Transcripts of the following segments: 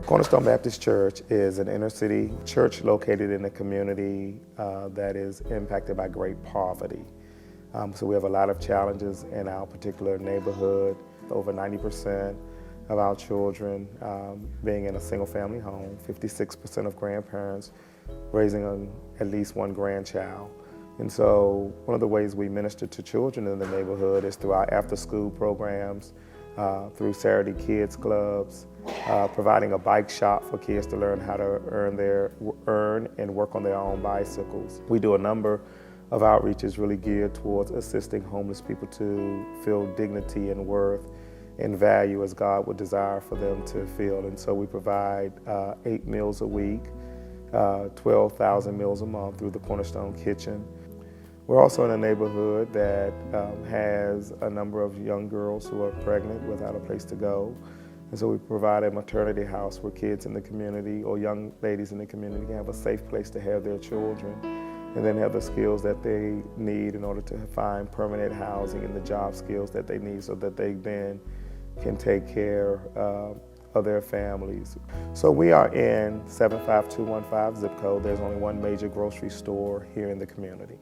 Cornerstone Baptist Church is an inner city church located in a community that is impacted by great poverty. So we have a lot of challenges in our particular neighborhood. Over 90% of our children being in a single family home, 56% of grandparents raising at least one grandchild. And so one of the ways we minister to children in the neighborhood is through our after-school programs, through Saturday Kids Clubs, providing a bike shop for kids to learn how to earn and work on their own bicycles. We do a number of outreaches really geared towards assisting homeless people to feel dignity and worth and value as God would desire for them to feel. And so we provide 8 meals a week, 12,000 meals a month through the Cornerstone Kitchen. We're also in a neighborhood that has a number of young girls who are pregnant without a place to go. And so we provide a maternity house where kids in the community or young ladies in the community can have a safe place to have their children and then have the skills that they need in order to find permanent housing and the job skills that they need so that they then can take care of their families. So we are in 75215 zip code. There's only one major grocery store here in the community.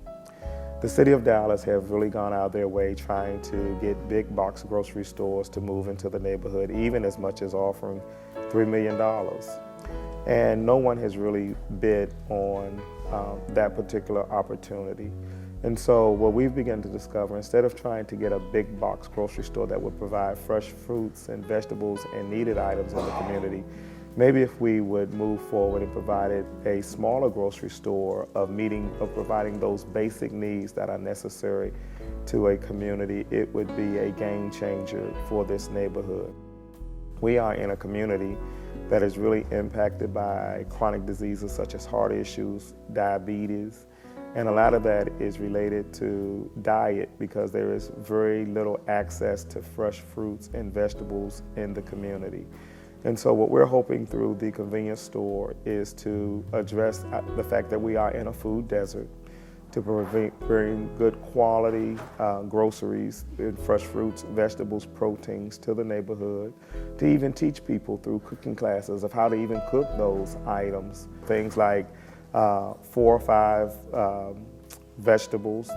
The city of Dallas have really gone out their way trying to get big box grocery stores to move into the neighborhood, even as much as offering $3 million. And no one has really bid on that particular opportunity. And so what we've begun to discover, instead of trying to get a big box grocery store that would provide fresh fruits and vegetables and needed items in the community, maybe if we would move forward and provided a smaller grocery store of providing those basic needs that are necessary to a community, it would be a game changer for this neighborhood. We are in a community that is really impacted by chronic diseases such as heart issues, diabetes, and a lot of that is related to diet because there is very little access to fresh fruits and vegetables in the community. And so what we're hoping through the convenience store is to address the fact that we are in a food desert, to bring good quality groceries and fresh fruits, vegetables, proteins to the neighborhood, to even teach people through cooking classes of how to even cook those items. Things like 4 or 5 vegetables,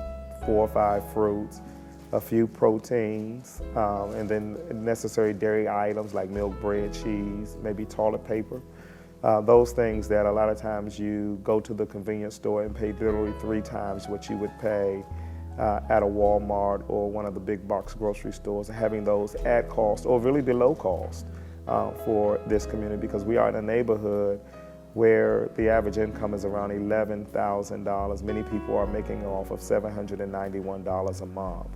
4 or 5 fruits, a few proteins, and then necessary dairy items like milk, bread, cheese, maybe toilet paper. Those things that a lot of times you go to the convenience store and pay literally 3 times what you would pay at a Walmart or one of the big box grocery stores, having those at cost or really below cost for this community, because we are in a neighborhood where the average income is around $11,000. Many people are making off of $791 a month.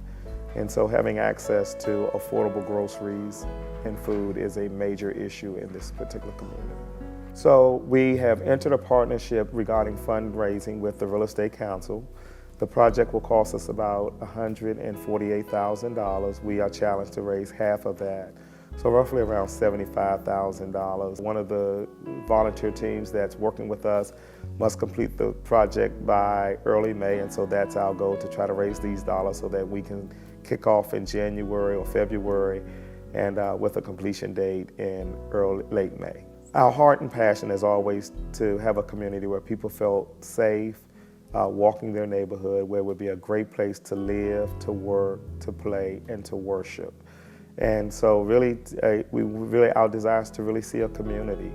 And so having access to affordable groceries and food is a major issue in this particular community. So we have entered a partnership regarding fundraising with the Real Estate Council. The project will cost us about $148,000. We are challenged to raise half of that, so roughly around $75,000. One of the volunteer teams that's working with us must complete the project by early May, and so that's our goal, to try to raise these dollars so that we can kick off in January or February, and with a completion date in late May. Our heart and passion is always to have a community where people feel safe walking their neighborhood, where it would be a great place to live, to work, to play, and to worship. And so really, our desire is to really see a community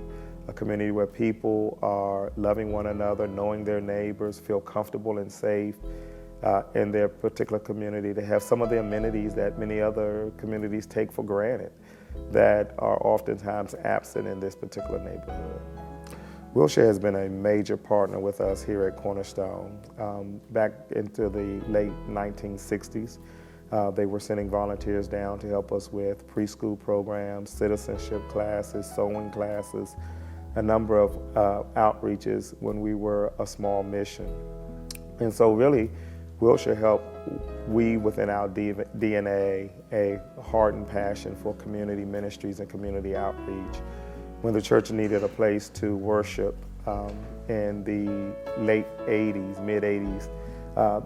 where people are loving one another, knowing their neighbors, feel comfortable and safe in their particular community, to have some of the amenities that many other communities take for granted that are oftentimes absent in this particular neighborhood. Wilshire has been a major partner with us here at Cornerstone. Back into the late 1960s, they were sending volunteers down to help us with preschool programs, citizenship classes, sewing classes, a number of outreaches when we were a small mission. And so really, Wilshire helped weave within our DNA a heart and passion for community ministries and community outreach. When the church needed a place to worship in the late 80s, mid 80s,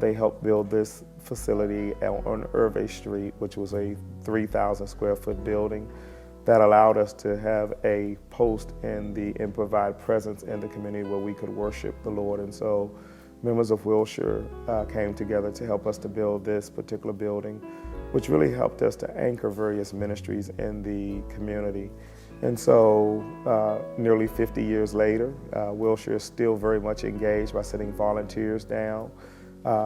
they helped build this facility on Irvay Street, which was a 3,000 square foot building that allowed us to have a post in the and provide presence in the community where we could worship the Lord. And so members of Wilshire came together to help us to build this particular building, which really helped us to anchor various ministries in the community. And so nearly 50 years later, Wilshire is still very much engaged by sending volunteers down,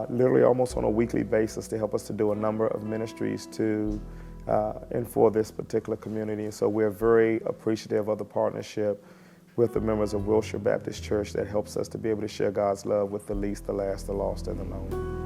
literally almost on a weekly basis, to help us to do a number of ministries to and for this particular community. And so we're very appreciative of the partnership with the members of Wilshire Baptist Church that helps us to be able to share God's love with the least, the last, the lost, and the lonely.